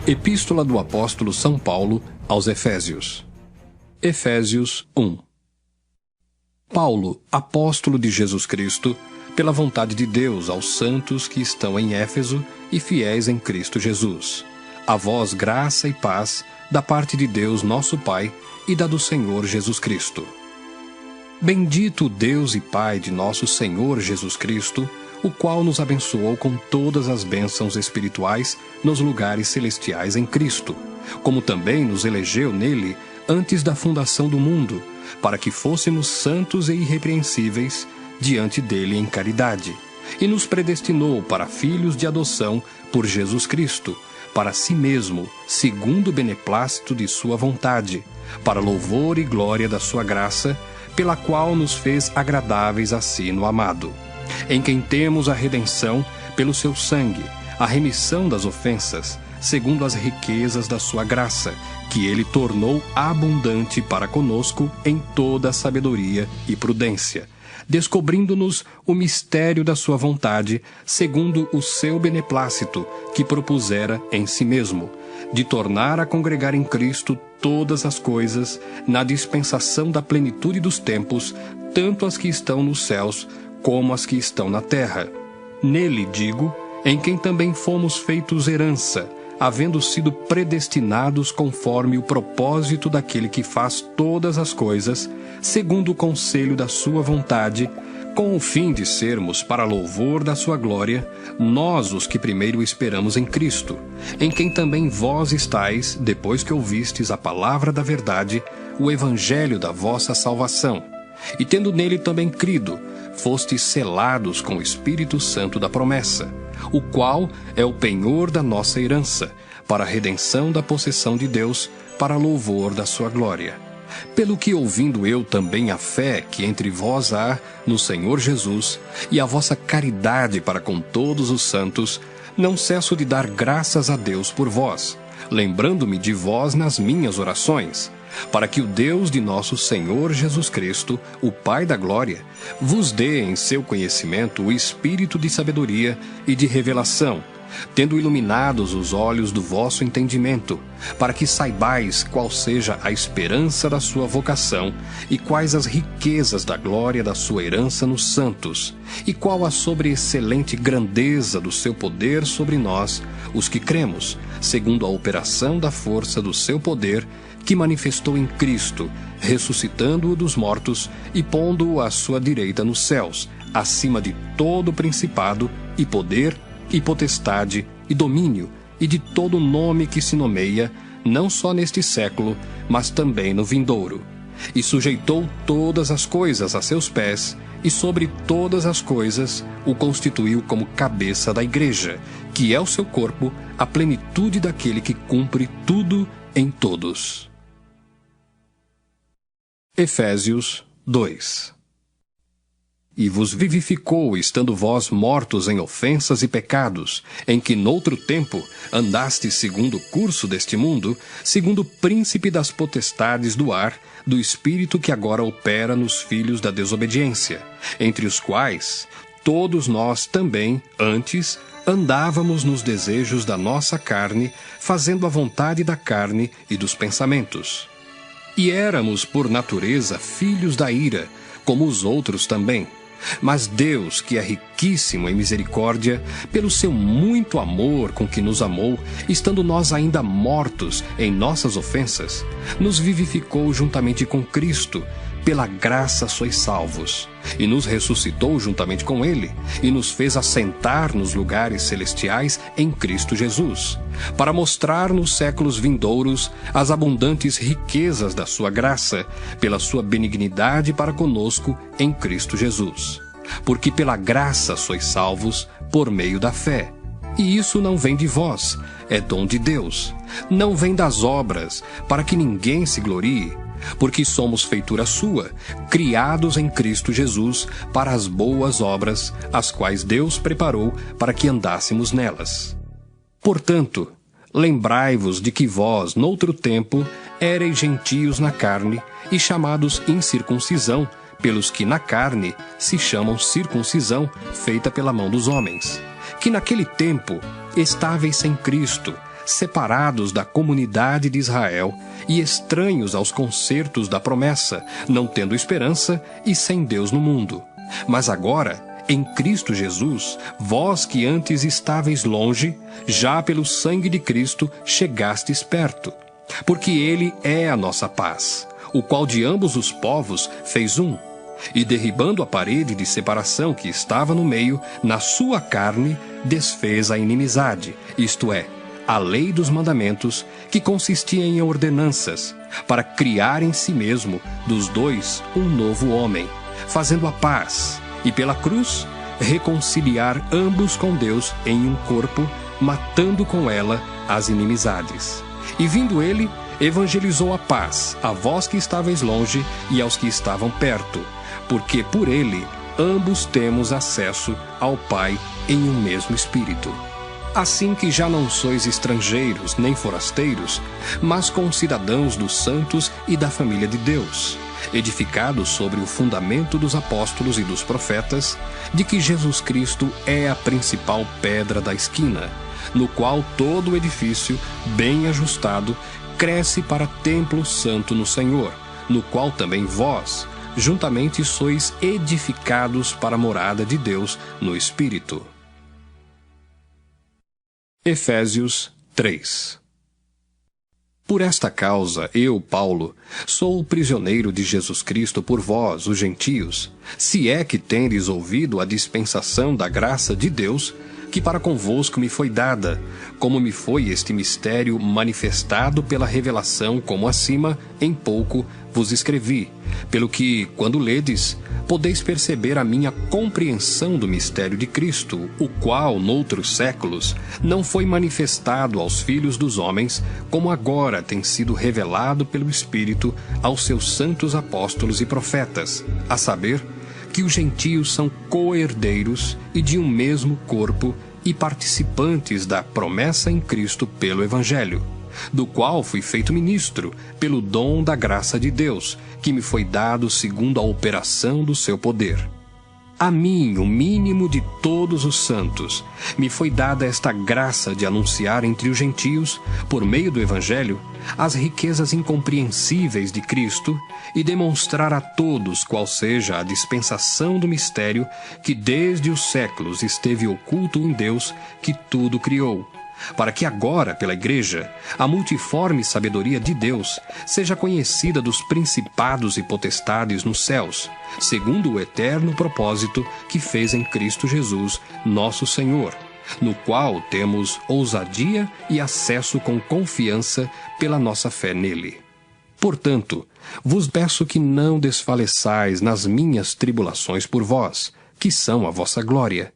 Epístola do Apóstolo São Paulo aos Efésios. Efésios 1. Paulo, apóstolo de Jesus Cristo, pela vontade de Deus aos santos que estão em Éfeso e fiéis em Cristo Jesus. A vós graça e paz da parte de Deus nosso Pai e da do Senhor Jesus Cristo. Bendito o Deus e Pai de nosso Senhor Jesus Cristo, o qual nos abençoou com todas as bênçãos espirituais nos lugares celestiais em Cristo, como também nos elegeu nele antes da fundação do mundo, para que fôssemos santos e irrepreensíveis diante dele em caridade, e nos predestinou para filhos de adoção por Jesus Cristo, para si mesmo, segundo o beneplácito de sua vontade, para louvor e glória da sua graça, pela qual nos fez agradáveis a si no amado, em quem temos a redenção pelo seu sangue, a remissão das ofensas, segundo as riquezas da sua graça, que ele tornou abundante para conosco em toda a sabedoria e prudência, descobrindo-nos o mistério da sua vontade, segundo o seu beneplácito, que propusera em si mesmo, de tornar a congregar em Cristo todas as coisas, na dispensação da plenitude dos tempos, tanto as que estão nos céus, como as que estão na terra. Nele, digo, em quem também fomos feitos herança, havendo sido predestinados conforme o propósito daquele que faz todas as coisas, segundo o conselho da sua vontade, com o fim de sermos para louvor da sua glória, nós os que primeiro esperamos em Cristo, em quem também vós estáis, depois que ouvistes a palavra da verdade, o evangelho da vossa salvação, e tendo nele também crido, fostes selados com o Espírito Santo da promessa, o qual é o penhor da nossa herança, para a redenção da possessão de Deus, para louvor da sua glória. Pelo que, ouvindo eu também a fé que entre vós há no Senhor Jesus, e a vossa caridade para com todos os santos, não cesso de dar graças a Deus por vós, lembrando-me de vós nas minhas orações, para que o Deus de nosso Senhor Jesus Cristo, o Pai da glória, vos dê em seu conhecimento o espírito de sabedoria e de revelação, tendo iluminados os olhos do vosso entendimento, para que saibais qual seja a esperança da sua vocação e quais as riquezas da glória da sua herança nos santos, e qual a sobreexcelente grandeza do seu poder sobre nós, os que cremos, segundo a operação da força do seu poder, que manifestou em Cristo, ressuscitando-o dos mortos e pondo-o à sua direita nos céus, acima de todo principado e poder e potestade e domínio e de todo nome que se nomeia, não só neste século, mas também no vindouro. E sujeitou todas as coisas a seus pés, e sobre todas as coisas o constituiu como cabeça da igreja, que é o seu corpo, a plenitude daquele que cumpre tudo em todos. Efésios 2. E vos vivificou, estando vós mortos em ofensas e pecados, em que noutro tempo andastes segundo o curso deste mundo, segundo o príncipe das potestades do ar, do espírito que agora opera nos filhos da desobediência, entre os quais todos nós também, antes, andávamos nos desejos da nossa carne, fazendo a vontade da carne e dos pensamentos. E éramos, por natureza, filhos da ira, como os outros também. Mas Deus, que é riquíssimo em misericórdia, pelo seu muito amor com que nos amou, estando nós ainda mortos em nossas ofensas, nos vivificou juntamente com Cristo. Pela graça sois salvos, e nos ressuscitou juntamente com ele, e nos fez assentar nos lugares celestiais em Cristo Jesus, para mostrar nos séculos vindouros as abundantes riquezas da sua graça, pela sua benignidade para conosco em Cristo Jesus. Porque pela graça sois salvos por meio da fé. E isso não vem de vós, é dom de Deus. Não vem das obras, para que ninguém se glorie, porque somos feitura sua, criados em Cristo Jesus para as boas obras, as quais Deus preparou para que andássemos nelas. Portanto, lembrai-vos de que vós, noutro tempo, éreis gentios na carne e chamados incircuncisão, pelos que na carne se chamam circuncisão, feita pela mão dos homens, que naquele tempo estáveis sem Cristo, separados da comunidade de Israel e estranhos aos concertos da promessa, não tendo esperança e sem Deus no mundo. Mas agora, em Cristo Jesus, vós que antes estáveis longe, já pelo sangue de Cristo chegastes perto. Porque Ele é a nossa paz, o qual de ambos os povos fez um, e derribando a parede de separação que estava no meio, na sua carne desfez a inimizade, isto é, a lei dos mandamentos, que consistia em ordenanças, para criar em si mesmo, dos dois, um novo homem, fazendo a paz, e pela cruz reconciliar ambos com Deus em um corpo, matando com ela as inimizades. E vindo ele, evangelizou a paz a vós que estáveis longe e aos que estavam perto, porque por ele ambos temos acesso ao Pai em um mesmo Espírito. Assim que já não sois estrangeiros nem forasteiros, mas concidadãos dos santos e da família de Deus, edificados sobre o fundamento dos apóstolos e dos profetas, de que Jesus Cristo é a principal pedra da esquina, no qual todo o edifício, bem ajustado, cresce para templo santo no Senhor, no qual também vós, juntamente sois edificados para a morada de Deus no Espírito. Efésios 3. Por esta causa, eu, Paulo, sou o prisioneiro de Jesus Cristo por vós, os gentios, se é que tendes ouvido a dispensação da graça de Deus, que para convosco me foi dada, como me foi este mistério manifestado pela revelação, como acima, em pouco, vos escrevi, pelo que, quando ledes, podeis perceber a minha compreensão do mistério de Cristo, o qual, noutros séculos, não foi manifestado aos filhos dos homens, como agora tem sido revelado pelo Espírito aos seus santos apóstolos e profetas, a saber, que os gentios são co-herdeiros e de um mesmo corpo e participantes da promessa em Cristo pelo Evangelho, do qual fui feito ministro pelo dom da graça de Deus, que me foi dado segundo a operação do seu poder. A mim, o mínimo de todos os santos, me foi dada esta graça de anunciar entre os gentios, por meio do Evangelho, as riquezas incompreensíveis de Cristo e demonstrar a todos qual seja a dispensação do mistério que desde os séculos esteve oculto em Deus, que tudo criou, para que agora, pela Igreja, a multiforme sabedoria de Deus seja conhecida dos principados e potestades nos céus, segundo o eterno propósito que fez em Cristo Jesus, nosso Senhor, no qual temos ousadia e acesso com confiança pela nossa fé nele. Portanto, vos peço que não desfaleçais nas minhas tribulações por vós, que são a vossa glória.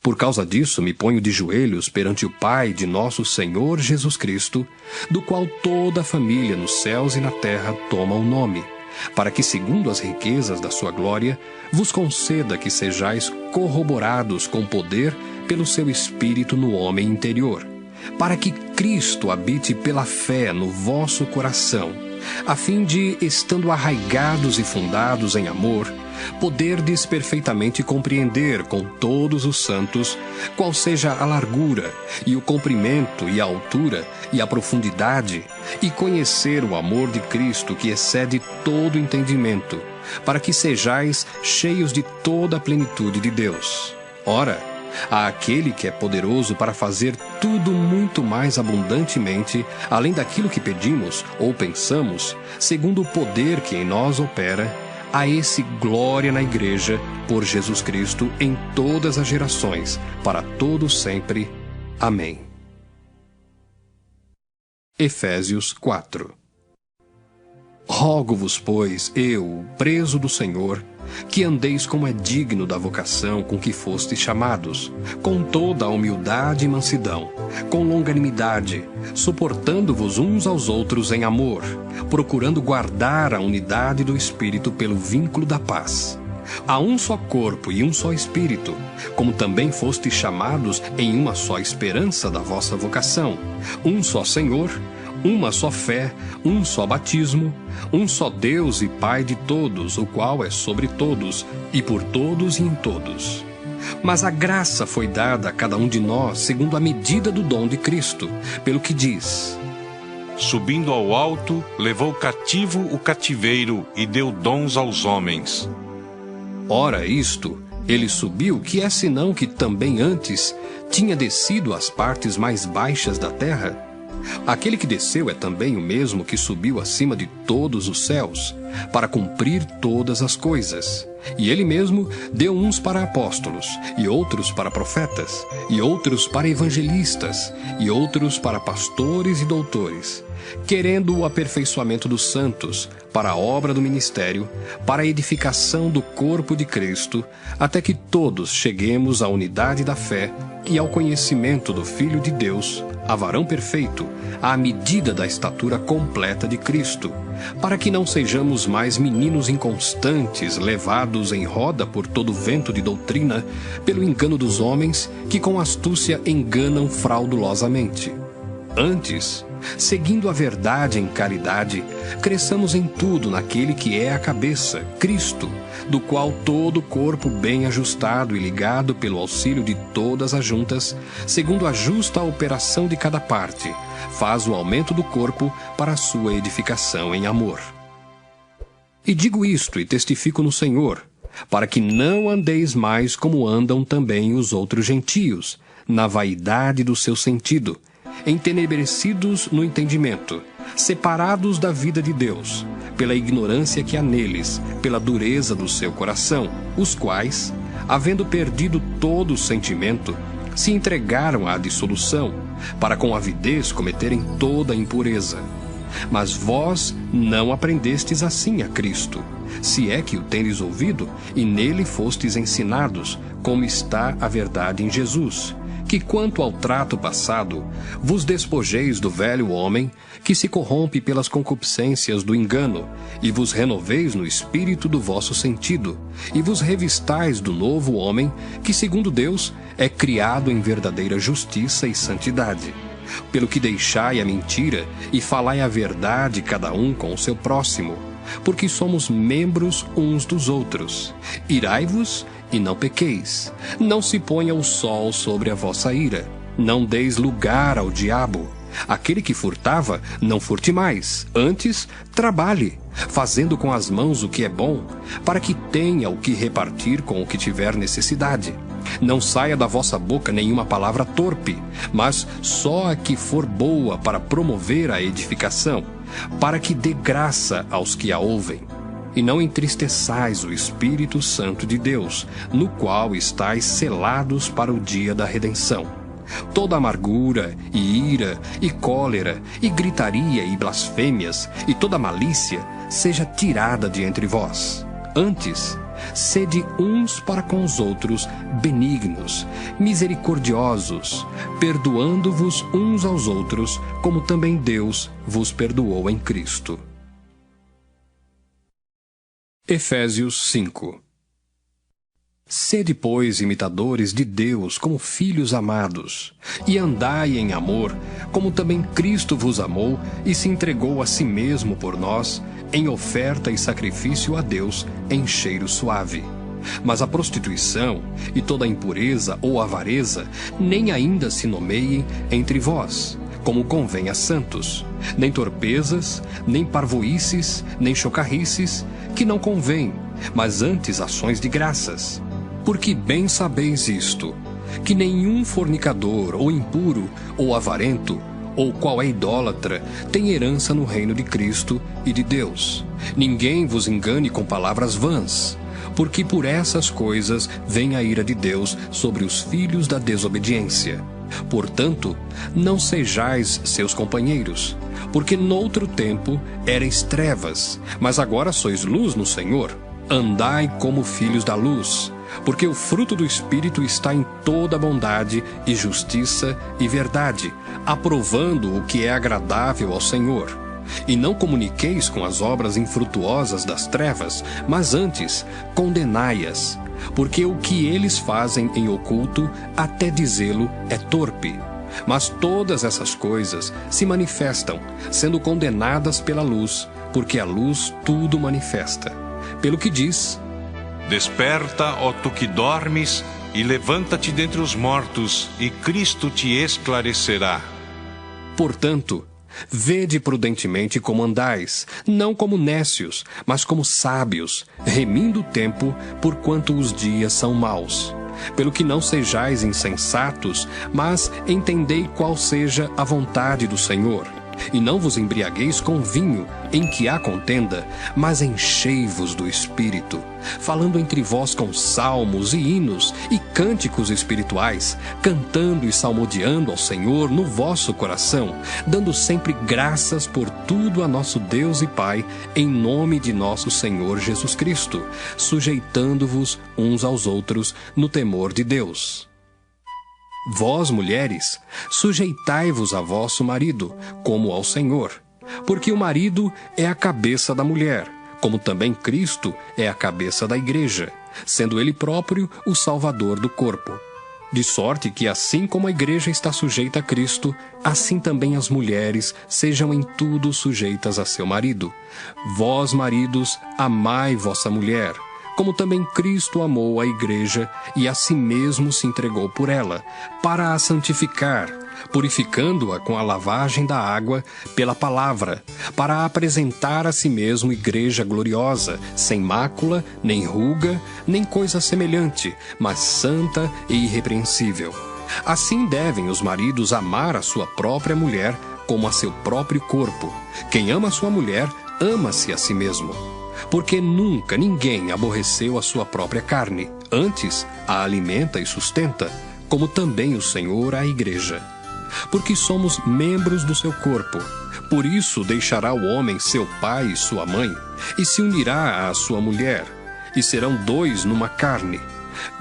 Por causa disso, me ponho de joelhos perante o Pai de nosso Senhor Jesus Cristo, do qual toda a família nos céus e na terra toma o nome, para que, segundo as riquezas da sua glória, vos conceda que sejais corroborados com poder pelo seu Espírito no homem interior, para que Cristo habite pela fé no vosso coração, a fim de, estando arraigados e fundados em amor, poderdes perfeitamente compreender com todos os santos qual seja a largura, e o comprimento, e a altura, e a profundidade, e conhecer o amor de Cristo que excede todo entendimento, para que sejais cheios de toda a plenitude de Deus. Ora, àquele que é poderoso para fazer tudo muito mais abundantemente, além daquilo que pedimos ou pensamos, segundo o poder que em nós opera, a esse glória na Igreja, por Jesus Cristo, em todas as gerações, para todos sempre. Amém. Efésios 4. Rogo-vos, pois, eu, preso do Senhor, que andeis como é digno da vocação com que fostes chamados, com toda a humildade e mansidão, com longanimidade, suportando-vos uns aos outros em amor, procurando guardar a unidade do Espírito pelo vínculo da paz. Há um só corpo e um só Espírito, como também fostes chamados em uma só esperança da vossa vocação, um só Senhor, uma só fé, um só batismo, um só Deus e Pai de todos, o qual é sobre todos, e por todos e em todos. Mas a graça foi dada a cada um de nós segundo a medida do dom de Cristo, pelo que diz: Subindo ao alto, levou cativo o cativeiro e deu dons aos homens. Ora, isto, ele subiu, que é senão que também antes tinha descido às partes mais baixas da terra? Aquele que desceu é também o mesmo que subiu acima de todos os céus, para cumprir todas as coisas. E ele mesmo deu uns para apóstolos, e outros para profetas, e outros para evangelistas, e outros para pastores e doutores, querendo o aperfeiçoamento dos santos, para a obra do ministério, para a edificação do corpo de Cristo, até que todos cheguemos à unidade da fé e ao conhecimento do Filho de Deus, a varão perfeito, à medida da estatura completa de Cristo, para que não sejamos mais meninos inconstantes, levados em roda por todo vento de doutrina, pelo engano dos homens, que com astúcia enganam fraudulosamente. Antes, seguindo a verdade em caridade, cresçamos em tudo naquele que é a cabeça, Cristo, do qual todo o corpo bem ajustado e ligado pelo auxílio de todas as juntas, segundo a justa operação de cada parte, faz o aumento do corpo para a sua edificação em amor. E digo isto e testifico no Senhor, para que não andeis mais como andam também os outros gentios, na vaidade do seu sentido, entenebrecidos no entendimento, separados da vida de Deus, pela ignorância que há neles, pela dureza do seu coração, os quais, havendo perdido todo o sentimento, se entregaram à dissolução, para com avidez cometerem toda a impureza. Mas vós não aprendestes assim a Cristo, se é que o tendes ouvido, e nele fostes ensinados, como está a verdade em Jesus, que quanto ao trato passado, vos despojeis do velho homem, que se corrompe pelas concupiscências do engano, e vos renoveis no espírito do vosso sentido, e vos revistais do novo homem, que segundo Deus é criado em verdadeira justiça e santidade. Pelo que deixai a mentira e falai a verdade cada um com o seu próximo, porque somos membros uns dos outros. Irai-vos e não pequeis. Não se ponha o sol sobre a vossa ira. Não deis lugar ao diabo. Aquele que furtava, não furte mais. Antes, trabalhe, fazendo com as mãos o que é bom, para que tenha o que repartir com o que tiver necessidade. Não saia da vossa boca nenhuma palavra torpe, mas só a que for boa para promover a edificação, para que dê graça aos que a ouvem. E não entristeçais o Espírito Santo de Deus, no qual estáis selados para o dia da redenção. Toda amargura, e ira, e cólera, e gritaria, e blasfêmias, e toda malícia, seja tirada de entre vós. Antes, sede uns para com os outros benignos, misericordiosos, perdoando-vos uns aos outros, como também Deus vos perdoou em Cristo. Efésios 5. Sede, pois, imitadores de Deus como filhos amados, e andai em amor, como também Cristo vos amou e se entregou a si mesmo por nós, em oferta e sacrifício a Deus em cheiro suave. Mas a prostituição e toda a impureza ou avareza nem ainda se nomeiem entre vós, como convém a santos, nem torpezas, nem parvoices, nem chocarrices, que não convém, mas antes ações de graças. Porque bem sabeis isto, que nenhum fornicador, ou impuro, ou avarento, ou qual é idólatra, tem herança no reino de Cristo e de Deus. Ninguém vos engane com palavras vãs, porque por essas coisas vem a ira de Deus sobre os filhos da desobediência. Portanto, não sejais seus companheiros, porque noutro tempo erais trevas, mas agora sois luz no Senhor. Andai como filhos da luz, porque o fruto do Espírito está em toda bondade e justiça e verdade, aprovando o que é agradável ao Senhor. E não comuniqueis com as obras infrutuosas das trevas, mas antes condenai-as, porque o que eles fazem em oculto, até dizê-lo, é torpe. Mas todas essas coisas se manifestam, sendo condenadas pela luz, porque a luz tudo manifesta. Pelo que diz: Desperta, ó tu que dormes, e levanta-te dentre os mortos, e Cristo te esclarecerá. Portanto, vede prudentemente como andais, não como nécios, mas como sábios, remindo o tempo, porquanto os dias são maus. Pelo que não sejais insensatos, mas entendei qual seja a vontade do Senhor. E não vos embriagueis com vinho, em que há contenda, mas enchei-vos do Espírito, falando entre vós com salmos e hinos e cânticos espirituais, cantando e salmodiando ao Senhor no vosso coração, dando sempre graças por tudo a nosso Deus e Pai, em nome de nosso Senhor Jesus Cristo, sujeitando-vos uns aos outros no temor de Deus. Vós, mulheres, sujeitai-vos a vosso marido, como ao Senhor, porque o marido é a cabeça da mulher, como também Cristo é a cabeça da igreja, sendo ele próprio o Salvador do corpo. De sorte que, assim como a igreja está sujeita a Cristo, assim também as mulheres sejam em tudo sujeitas a seu marido. Vós, maridos, amai vossa mulher, como também Cristo amou a igreja e a si mesmo se entregou por ela, para a santificar, purificando-a com a lavagem da água pela palavra, para a apresentar a si mesmo igreja gloriosa, sem mácula, nem ruga, nem coisa semelhante, mas santa e irrepreensível. Assim devem os maridos amar a sua própria mulher como a seu próprio corpo. Quem ama a sua mulher, ama-se a si mesmo. Porque nunca ninguém aborreceu a sua própria carne, antes a alimenta e sustenta, como também o Senhor a igreja. Porque somos membros do seu corpo. Por isso deixará o homem seu pai e sua mãe, e se unirá à sua mulher, e serão dois numa carne.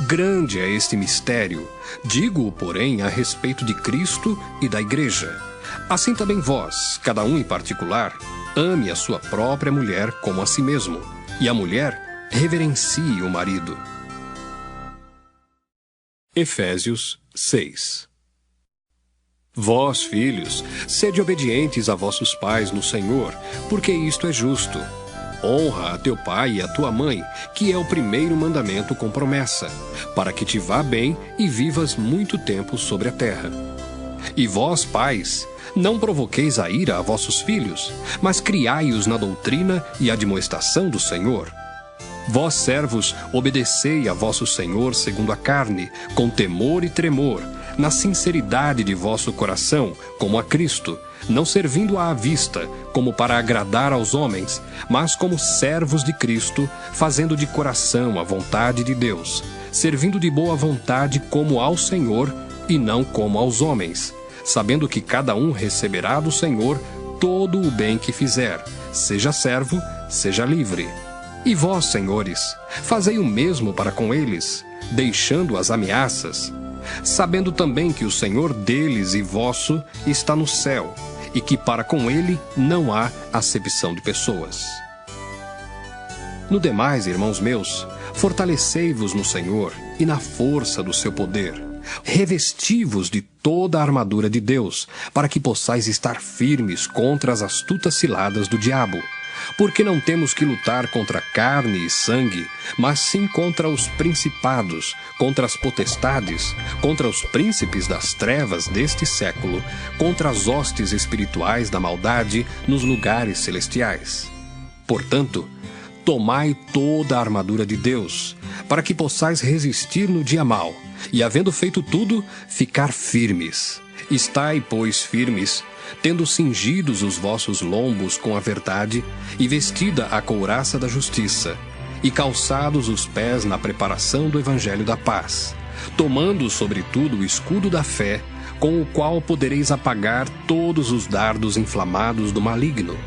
Grande é este mistério, digo-o, porém, a respeito de Cristo e da igreja. Assim também vós, cada um em particular, ame a sua própria mulher como a si mesmo, e a mulher reverencie o marido. Efésios 6. Vós, filhos, sede obedientes a vossos pais no Senhor, porque isto é justo. Honra a teu pai e a tua mãe, que é o primeiro mandamento com promessa, para que te vá bem e vivas muito tempo sobre a terra. E vós, pais, não provoqueis a ira a vossos filhos, mas criai-os na doutrina e admoestação do Senhor. Vós, servos, obedecei a vosso Senhor segundo a carne, com temor e tremor, na sinceridade de vosso coração, como a Cristo, não servindo à vista, como para agradar aos homens, mas como servos de Cristo, fazendo de coração a vontade de Deus, servindo de boa vontade como ao Senhor e não como aos homens, sabendo que cada um receberá do Senhor todo o bem que fizer, seja servo, seja livre. E vós, senhores, fazei o mesmo para com eles, deixando as ameaças, sabendo também que o Senhor deles e vosso está no céu, e que para com ele não há acepção de pessoas. No demais, irmãos meus, fortalecei-vos no Senhor e na força do seu poder. Revesti-vos de toda a armadura de Deus, para que possais estar firmes contra as astutas ciladas do diabo. Porque não temos que lutar contra carne e sangue, mas sim contra os principados, contra as potestades, contra os príncipes das trevas deste século, contra as hostes espirituais da maldade nos lugares celestiais. Portanto, tomai toda a armadura de Deus, para que possais resistir no dia mau, e havendo feito tudo, ficar firmes. Estai, pois, firmes, tendo cingidos os vossos lombos com a verdade, e vestida a couraça da justiça, e calçados os pés na preparação do evangelho da paz, tomando sobretudo o escudo da fé, com o qual podereis apagar todos os dardos inflamados do maligno.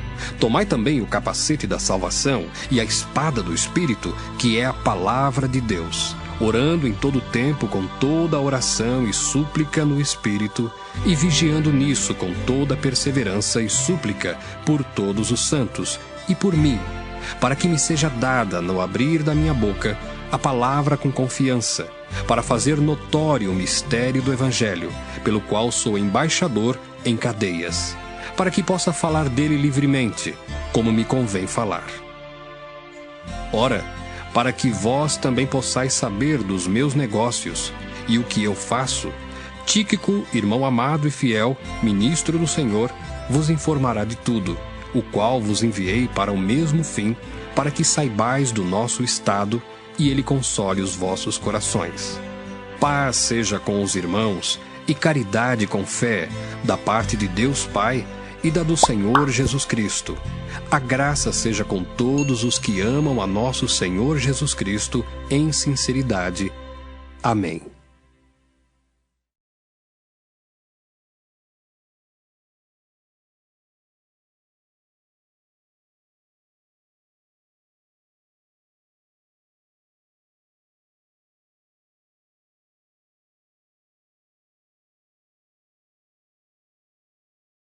Tomai também o capacete da salvação e a espada do Espírito, que é a palavra de Deus, orando em todo tempo com toda a oração e súplica no Espírito, e vigiando nisso com toda perseverança e súplica por todos os santos, e por mim, para que me seja dada, no abrir da minha boca, a palavra com confiança, para fazer notório o mistério do Evangelho, pelo qual sou embaixador em cadeias, para que possa falar dele livremente, como me convém falar. Ora, para que vós também possais saber dos meus negócios e o que eu faço. Tíquico, irmão amado e fiel, ministro do Senhor, vos informará de tudo, o qual vos enviei para o mesmo fim, para que saibais do nosso estado e ele console os vossos corações. Paz seja com os irmãos e caridade com fé, da parte de Deus Pai e da do Senhor Jesus Cristo. A graça seja com todos os que amam a nosso Senhor Jesus Cristo em sinceridade. Amém.